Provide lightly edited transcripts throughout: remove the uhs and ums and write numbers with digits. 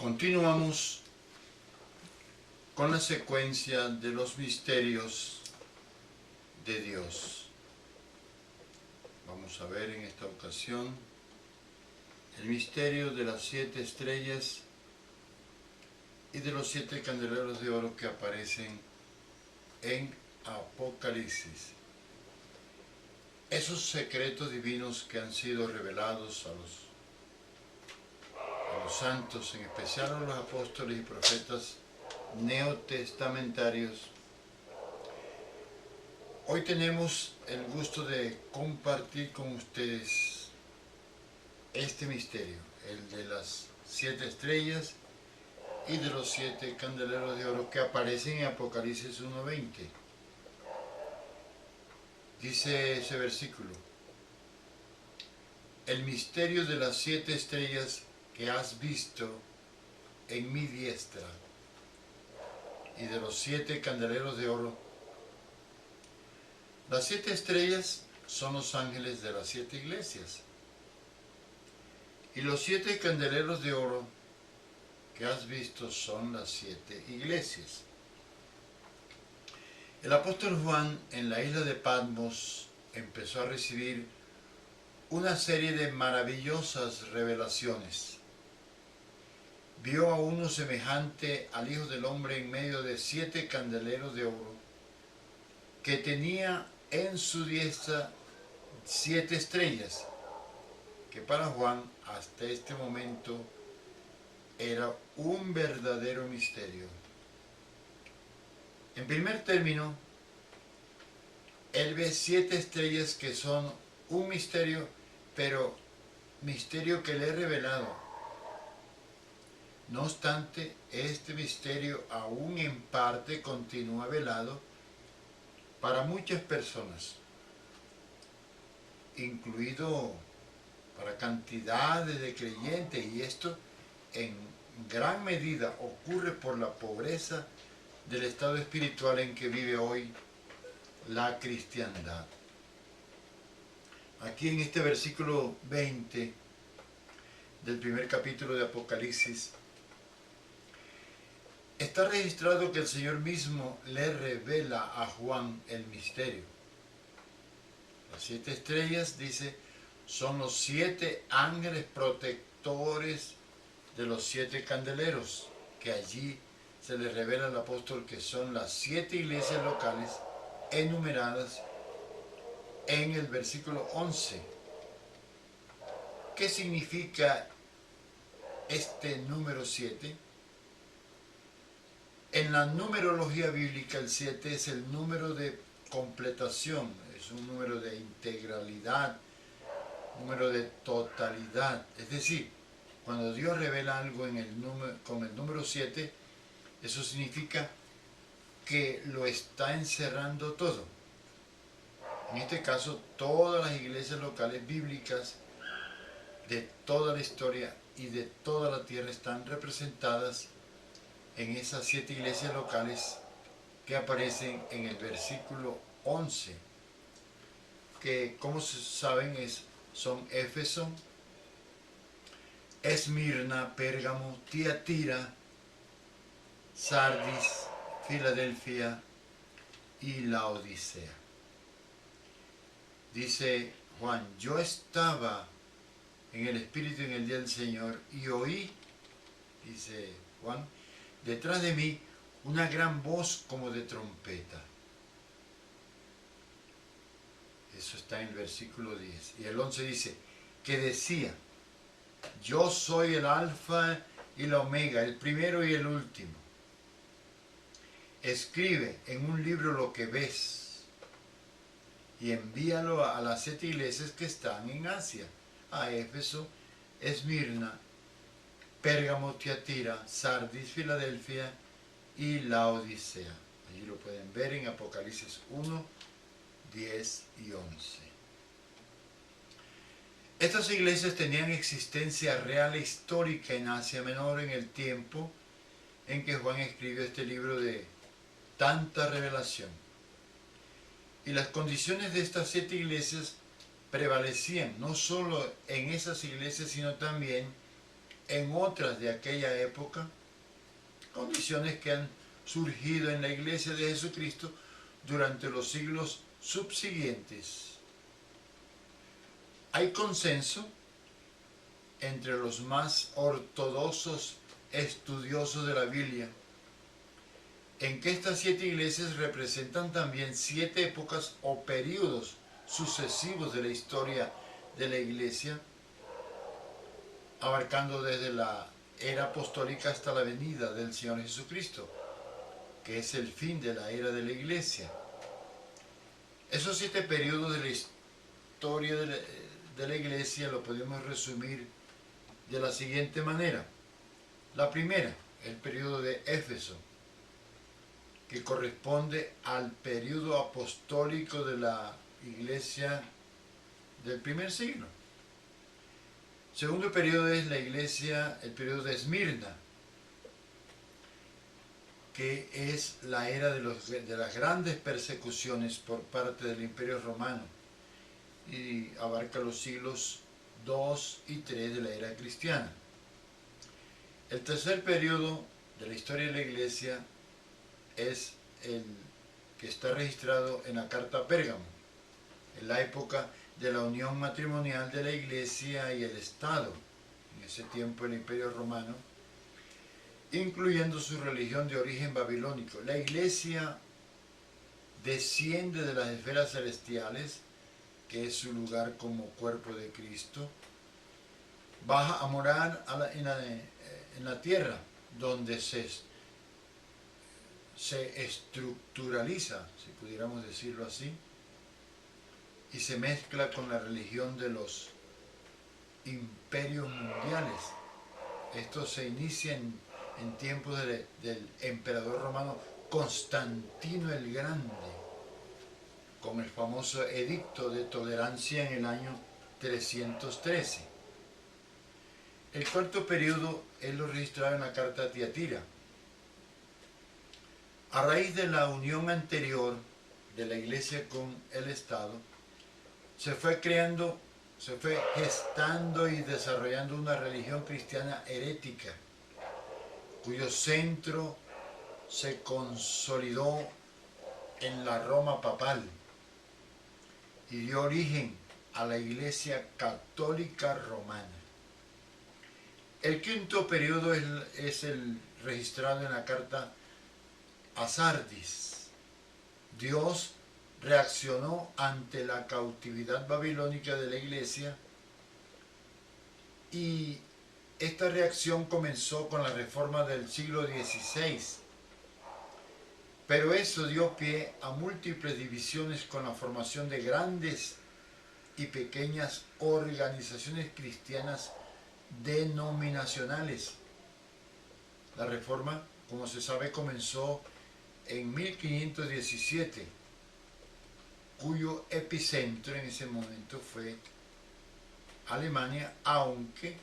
Continuamos con la secuencia de los misterios de Dios. Vamos a ver en esta ocasión el misterio de las 7 estrellas y de los 7 candeleros de oro que aparecen en Apocalipsis. Esos secretos divinos que han sido revelados a los santos, en especial a los apóstoles y profetas neotestamentarios. Hoy tenemos el gusto de compartir con ustedes este misterio, el de las 7 estrellas y de los 7 candeleros de oro que aparecen en Apocalipsis 1:20. Dice ese versículo: el misterio de las 7 estrellas que has visto en mi diestra y de los 7 candeleros de oro. Las 7 estrellas son los ángeles de las 7 iglesias, y los 7 candeleros de oro que has visto son las 7 iglesias. El apóstol Juan en la isla de Patmos empezó a recibir una serie de maravillosas revelaciones. Vio a uno semejante al Hijo del Hombre en medio de 7 candeleros de oro, que tenía en su diestra 7 estrellas, que para Juan hasta este momento era un verdadero misterio. En primer término, él ve 7 estrellas que son un misterio, pero misterio que le he revelado. No obstante, este misterio aún en parte continúa velado para muchas personas, incluido para cantidades de creyentes, y esto en gran medida ocurre por la pobreza del estado espiritual en que vive hoy la cristiandad. Aquí en este versículo 20 del primer capítulo de Apocalipsis está registrado que el Señor mismo le revela a Juan el misterio. Las 7 estrellas, dice, son los 7 ángeles protectores de los 7 candeleros, que allí se le revela al apóstol que son las 7 iglesias locales enumeradas en el versículo 11. ¿Qué significa este número 7? En la numerología bíblica el 7 es el número de completación, es un número de integralidad, número de totalidad. Es decir, cuando Dios revela algo con el número 7, eso significa que lo está encerrando todo. En este caso, todas las iglesias locales bíblicas de toda la historia y de toda la tierra están representadas en esas 7 iglesias locales que aparecen en el versículo 11, que, como saben, son Éfeso, Esmirna, Pérgamo, Tiatira, Sardis, Filadelfia y Laodicea. Dice Juan: yo estaba en el Espíritu en el día del Señor y oí, dice Juan, detrás de mí una gran voz como de trompeta. Eso está en el versículo 10. Y el 11 dice, que decía: yo soy el alfa y la omega, el primero y el último. Escribe en un libro lo que ves y envíalo a las 7 iglesias que están en Asia, a Éfeso, Esmirna, Pérgamo, Tiatira, Sardis, Filadelfia y Laodicea. Allí lo pueden ver en Apocalipsis 1, 10 y 11. Estas iglesias tenían existencia real e histórica en Asia Menor en el tiempo en que Juan escribió este libro de tanta revelación. Y las condiciones de estas 7 iglesias prevalecían no solo en esas iglesias, sino también en otras de aquella época, condiciones que han surgido en la Iglesia de Jesucristo durante los siglos subsiguientes. Hay consenso entre los más ortodoxos estudiosos de la Biblia en que estas 7 iglesias representan también 7 épocas o periodos sucesivos de la historia de la Iglesia, abarcando desde la era apostólica hasta la venida del Señor Jesucristo, que es el fin de la era de la Iglesia. Esos 7 periodos de la historia de la Iglesia lo podemos resumir de la siguiente manera. La primera, el periodo de Éfeso, que corresponde al periodo apostólico de la Iglesia del primer siglo. Segundo periodo es la Iglesia, el periodo de Esmirna, que es la era de las grandes persecuciones por parte del Imperio Romano y abarca los siglos 2 y 3 de la era cristiana. El tercer periodo de la historia de la Iglesia es el que está registrado en la carta a Pérgamo, en la época de la unión matrimonial de la Iglesia y el Estado, en ese tiempo el Imperio Romano, incluyendo su religión de origen babilónico. La Iglesia desciende de las esferas celestiales, que es su lugar como cuerpo de Cristo, baja a morar en la tierra, donde se estructuraliza, si pudiéramos decirlo así, y se mezcla con la religión de los imperios mundiales. Esto se inicia en tiempos del emperador romano Constantino el Grande, con el famoso edicto de tolerancia en el año 313. El cuarto periodo es lo registrado en la carta a Tiatira. A raíz de la unión anterior de la Iglesia con el Estado, se fue gestando y desarrollando una religión cristiana herética, cuyo centro se consolidó en la Roma papal y dio origen a la Iglesia Católica Romana. El quinto periodo es el registrado en la carta a Sardis. Dios reaccionó ante la cautividad babilónica de la Iglesia y esta reacción comenzó con la reforma del siglo XVI, pero eso dio pie a múltiples divisiones con la formación de grandes y pequeñas organizaciones cristianas denominacionales. La reforma, como se sabe, comenzó en 1517, cuyo epicentro en ese momento fue Alemania, aunque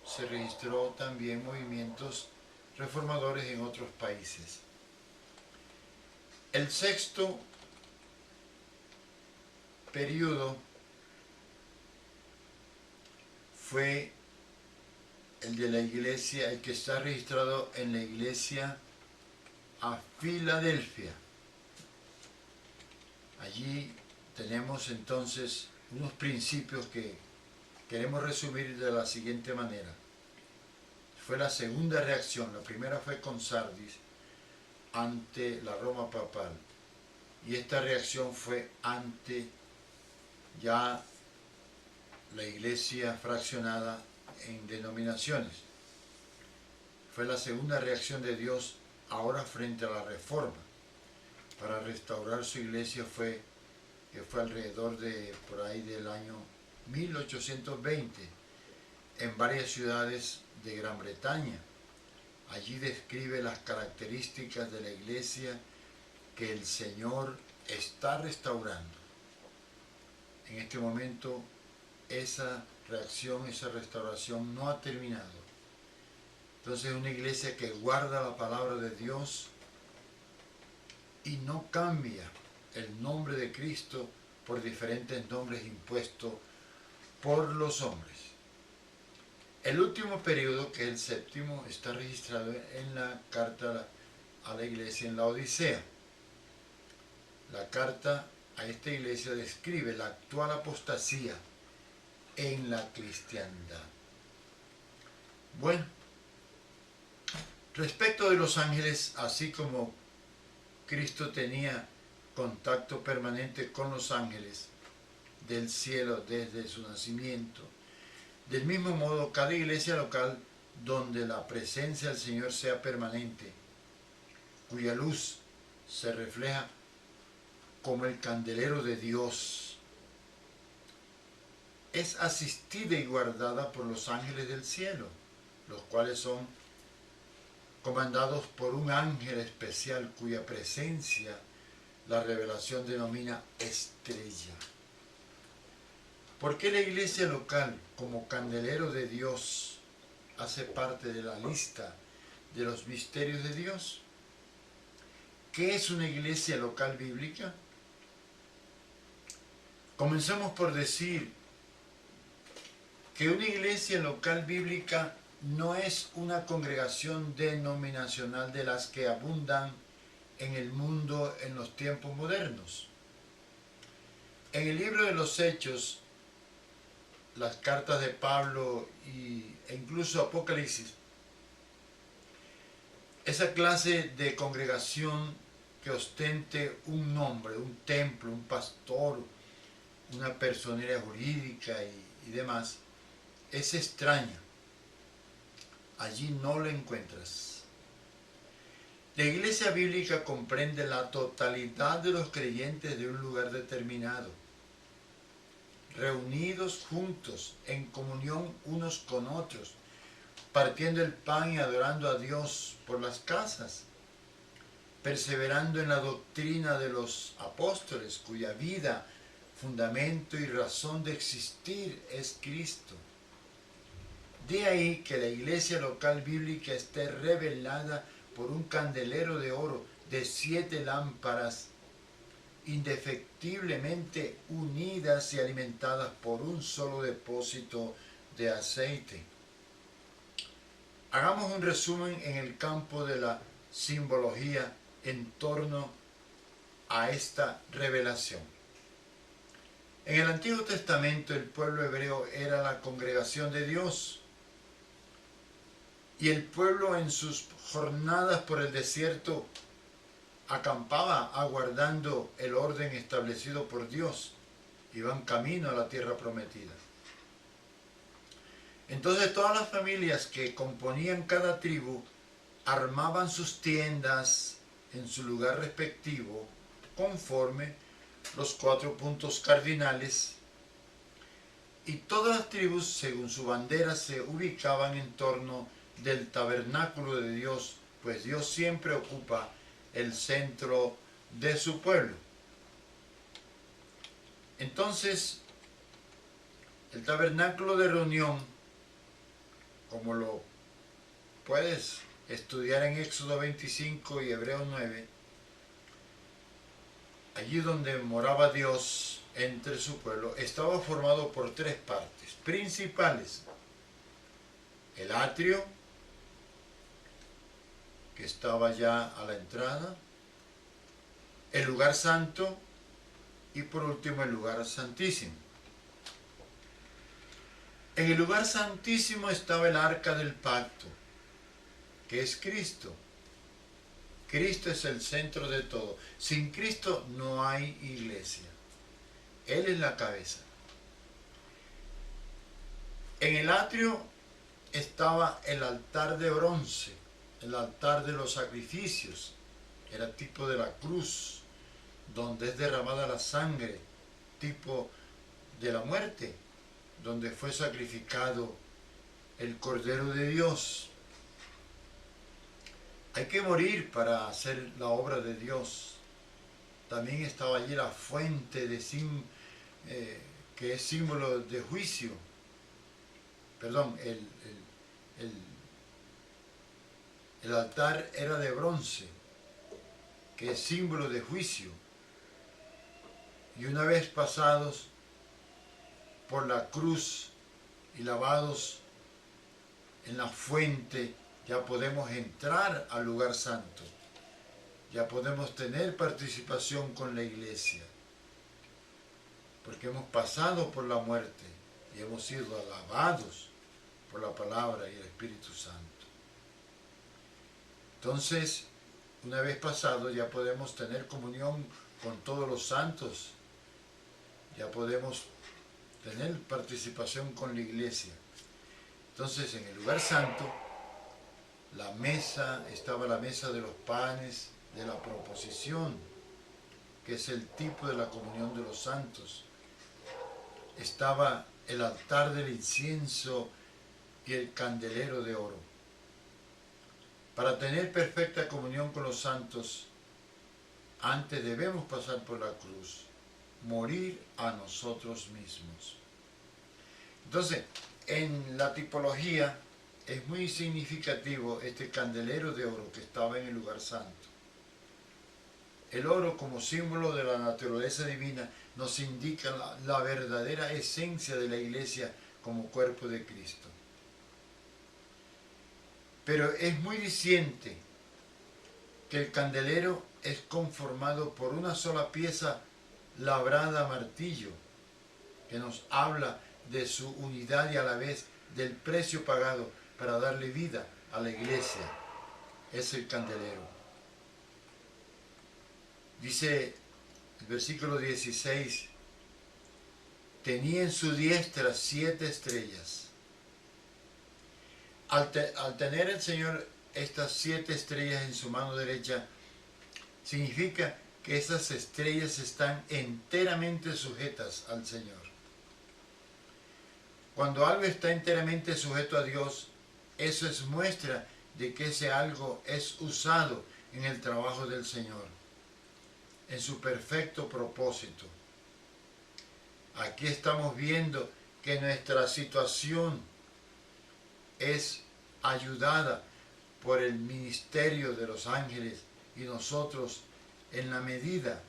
se registró también movimientos reformadores en otros países. El sexto periodo fue el de la iglesia, el que está registrado en la iglesia a Filadelfia. Allí tenemos entonces unos principios que queremos resumir de la siguiente manera. Fue la segunda reacción. La primera fue con Sardis ante la Roma papal. Y esta reacción fue ante ya la iglesia fraccionada en denominaciones. Fue la segunda reacción de Dios ahora frente a la reforma. Para restaurar su iglesia fue alrededor de por ahí del año 1820 en varias ciudades de Gran Bretaña. Allí describe las características de la iglesia que el Señor está restaurando. En este momento esa reacción, esa restauración no ha terminado. Entonces es una iglesia que guarda la palabra de Dios y no cambia el nombre de Cristo por diferentes nombres impuestos por los hombres. El último periodo, que es el séptimo, está registrado en la carta a la iglesia en la Odisea. La carta a esta iglesia describe la actual apostasía en la cristiandad. Bueno, respecto de los ángeles, así como Cristo tenía contacto permanente con los ángeles del cielo desde su nacimiento, del mismo modo cada iglesia local donde la presencia del Señor sea permanente, cuya luz se refleja como el candelero de Dios, es asistida y guardada por los ángeles del cielo, los cuales son comandados por un ángel especial cuya presencia la revelación denomina estrella. ¿Por qué la iglesia local, como candelero de Dios, hace parte de la lista de los misterios de Dios? ¿Qué es una iglesia local bíblica? Comencemos por decir que una iglesia local bíblica no es una congregación denominacional de las que abundan en el mundo en los tiempos modernos. En el libro de los Hechos, las cartas de Pablo e incluso Apocalipsis, esa clase de congregación que ostente un nombre, un templo, un pastor, una personería jurídica y demás, es extraña. Allí no lo encuentras. La iglesia bíblica comprende la totalidad de los creyentes de un lugar determinado, reunidos juntos en comunión unos con otros, partiendo el pan y adorando a Dios por las casas, perseverando en la doctrina de los apóstoles, cuya vida, fundamento y razón de existir es Cristo. De ahí que la iglesia local bíblica esté revelada por un candelero de oro de 7 lámparas indefectiblemente unidas y alimentadas por un solo depósito de aceite. Hagamos un resumen en el campo de la simbología en torno a esta revelación. En el Antiguo Testamento el pueblo hebreo era la congregación de Dios, y el pueblo en sus jornadas por el desierto acampaba aguardando el orden establecido por Dios. Iban camino a la tierra prometida. Entonces todas las familias que componían cada tribu armaban sus tiendas en su lugar respectivo conforme los 4 puntos cardinales, y todas las tribus según su bandera se ubicaban en torno del tabernáculo de Dios, pues Dios siempre ocupa el centro de su pueblo. Entonces, el tabernáculo de reunión, como lo puedes estudiar en Éxodo 25 y Hebreos 9, allí donde moraba Dios entre su pueblo, estaba formado por 3 partes principales: el atrio, que estaba ya a la entrada, el lugar santo y por último el lugar santísimo. En el lugar santísimo estaba el arca del pacto, que es Cristo. Cristo es el centro de todo. Sin Cristo no hay iglesia. Él es la cabeza. En el atrio estaba el altar de bronce, el altar de los sacrificios, era tipo de la cruz, donde es derramada la sangre, tipo de la muerte, donde fue sacrificado el Cordero de Dios. Hay que morir para hacer la obra de Dios. También estaba allí la fuente de que es símbolo de juicio. Perdón, el altar era de bronce, que es símbolo de juicio. Y una vez pasados por la cruz y lavados en la fuente, ya podemos entrar al lugar santo. Ya podemos tener participación con la iglesia. Porque hemos pasado por la muerte y hemos sido lavados por la palabra y el Espíritu Santo. Entonces, una vez pasado, ya podemos tener comunión con todos los santos. Ya podemos tener participación con la iglesia. Entonces, en el lugar santo, estaba la mesa de los panes de la proposición, que es el tipo de la comunión de los santos. Estaba el altar del incienso y el candelero de oro. Para tener perfecta comunión con los santos, antes debemos pasar por la cruz, morir a nosotros mismos. Entonces, en la tipología es muy significativo este candelero de oro que estaba en el lugar santo. El oro, como símbolo de la naturaleza divina, nos indica la verdadera esencia de la iglesia como cuerpo de Cristo. Pero es muy diciente que el candelero es conformado por una sola pieza labrada a martillo, que nos habla de su unidad y a la vez del precio pagado para darle vida a la iglesia. Es el candelero. Dice el versículo 16, tenía en su diestra 7 estrellas. Al tener el Señor estas 7 estrellas en su mano derecha, significa que esas estrellas están enteramente sujetas al Señor. Cuando algo está enteramente sujeto a Dios, eso es muestra de que ese algo es usado en el trabajo del Señor, en su perfecto propósito. Aquí estamos viendo que nuestra situación es ayudada por el ministerio de los ángeles y nosotros, en la medida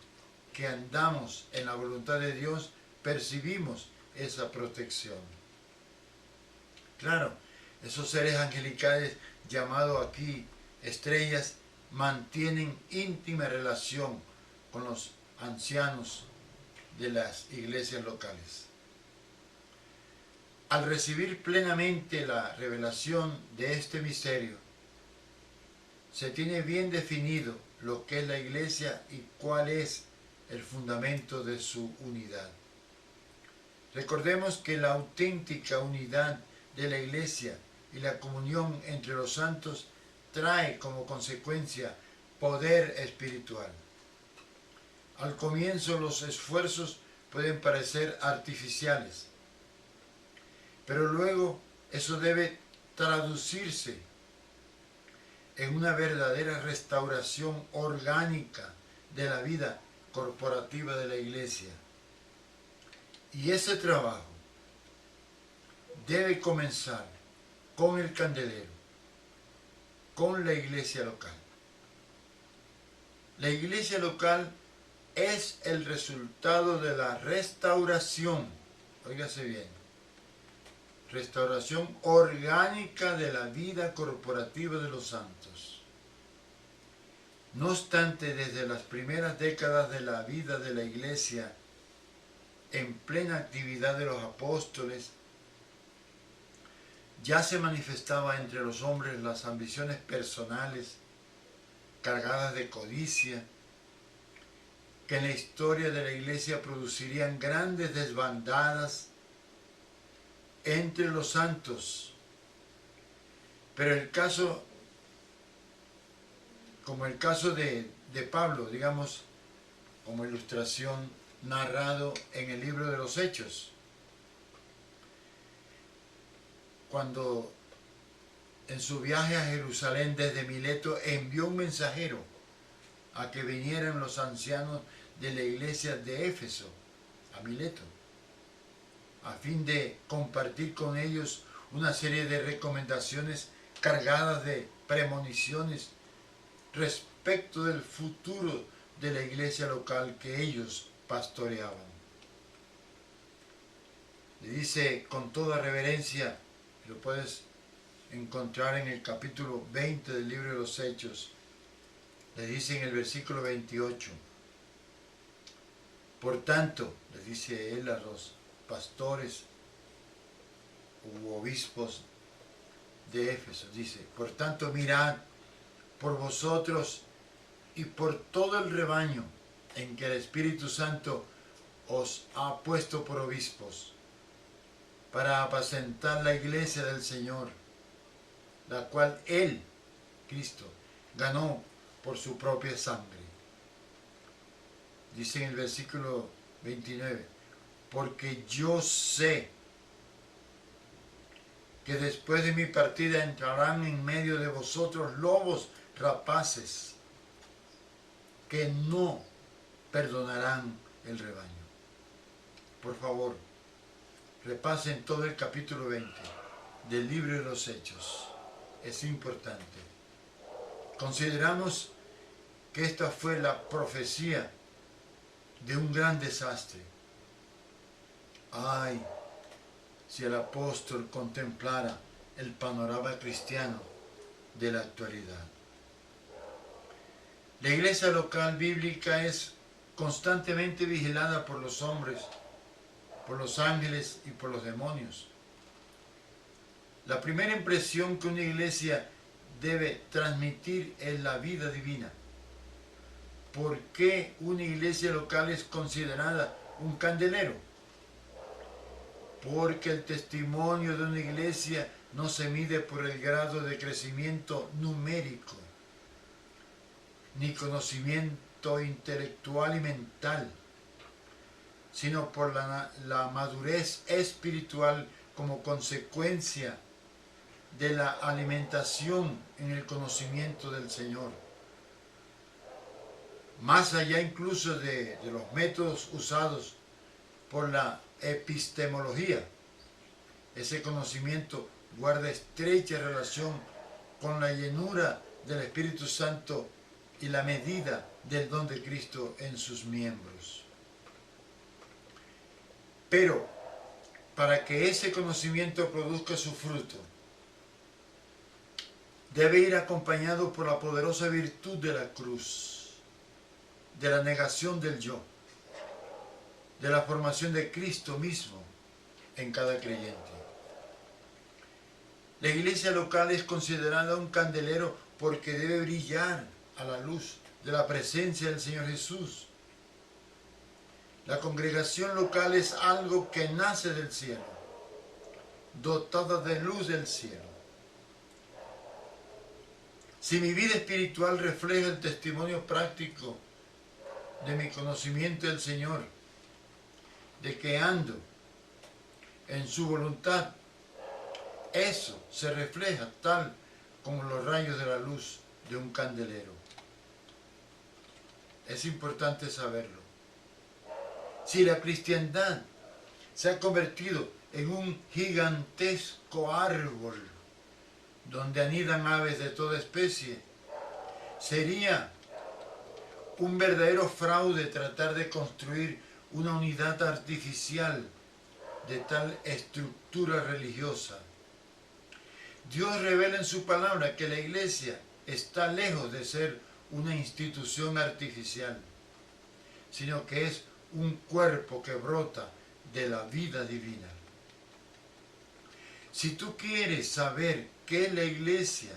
que andamos en la voluntad de Dios, percibimos esa protección. Claro, esos seres angelicales llamados aquí estrellas mantienen íntima relación con los ancianos de las iglesias locales. Al recibir plenamente la revelación de este misterio, se tiene bien definido lo que es la iglesia y cuál es el fundamento de su unidad. Recordemos que la auténtica unidad de la iglesia y la comunión entre los santos trae como consecuencia poder espiritual. Al comienzo los esfuerzos pueden parecer artificiales, pero luego eso debe traducirse en una verdadera restauración orgánica de la vida corporativa de la iglesia. Y ese trabajo debe comenzar con el candelero, con la iglesia local. La iglesia local es el resultado de la restauración, óigase bien, restauración orgánica de la vida corporativa de los santos. No obstante, desde las primeras décadas de la vida de la iglesia, en plena actividad de los apóstoles, ya se manifestaba entre los hombres las ambiciones personales cargadas de codicia, que en la historia de la iglesia producirían grandes desbandadas entre los santos. Pero el caso, como el caso de Pablo, digamos, como ilustración narrado en el libro de los Hechos, cuando en su viaje a Jerusalén desde Mileto envió un mensajero a que vinieran los ancianos de la iglesia de Éfeso a Mileto, a fin de compartir con ellos una serie de recomendaciones cargadas de premoniciones respecto del futuro de la iglesia local que ellos pastoreaban. Le dice con toda reverencia, lo puedes encontrar en el capítulo 20 del libro de los Hechos. Le dice en el versículo 28, por tanto, le dice él a los pastores u obispos de Éfeso, dice, por tanto mirad por vosotros y por todo el rebaño en que el Espíritu Santo os ha puesto por obispos, para apacentar la iglesia del Señor, la cual Él, Cristo, ganó por su propia sangre. Dice en el versículo 29, porque yo sé que después de mi partida entrarán en medio de vosotros lobos rapaces, que no perdonarán el rebaño. Por favor, repasen todo el capítulo 20 del libro de los Hechos. Es importante. Consideramos que esta fue la profecía de un gran desastre. Ay, si el apóstol contemplara el panorama cristiano de la actualidad. La iglesia local bíblica es constantemente vigilada por los hombres, por los ángeles y por los demonios. La primera impresión que una iglesia debe transmitir es la vida divina. ¿Por qué una iglesia local es considerada un candelero? Porque el testimonio de una iglesia no se mide por el grado de crecimiento numérico, ni conocimiento intelectual y mental, sino por la madurez espiritual como consecuencia de la alimentación en el conocimiento del Señor. Más allá incluso de los métodos usados por la epistemología, ese conocimiento guarda estrecha relación con la llenura del Espíritu Santo y la medida del don de Cristo en sus miembros. Pero para que ese conocimiento produzca su fruto, debe ir acompañado por la poderosa virtud de la cruz, de la negación del yo, de la formación de Cristo mismo en cada creyente. La iglesia local es considerada un candelero porque debe brillar a la luz de la presencia del Señor Jesús. La congregación local es algo que nace del cielo, dotada de luz del cielo. Si mi vida espiritual refleja el testimonio práctico de mi conocimiento del Señor, de que ando en su voluntad, eso se refleja tal como los rayos de la luz de un candelero. Es importante saberlo. Si la cristiandad se ha convertido en un gigantesco árbol donde anidan aves de toda especie, sería un verdadero fraude tratar de construir una unidad artificial de tal estructura religiosa. Dios revela en su palabra que la iglesia está lejos de ser una institución artificial, sino que es un cuerpo que brota de la vida divina. Si tú quieres saber qué es la iglesia,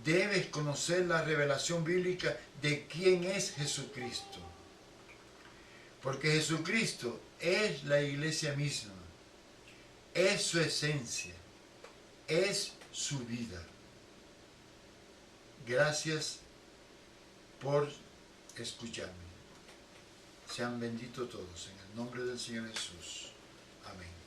debes conocer la revelación bíblica de quién es Jesucristo. Porque Jesucristo es la iglesia misma, es su esencia, es su vida. Gracias por escucharme. Sean benditos todos en el nombre del Señor Jesús. Amén.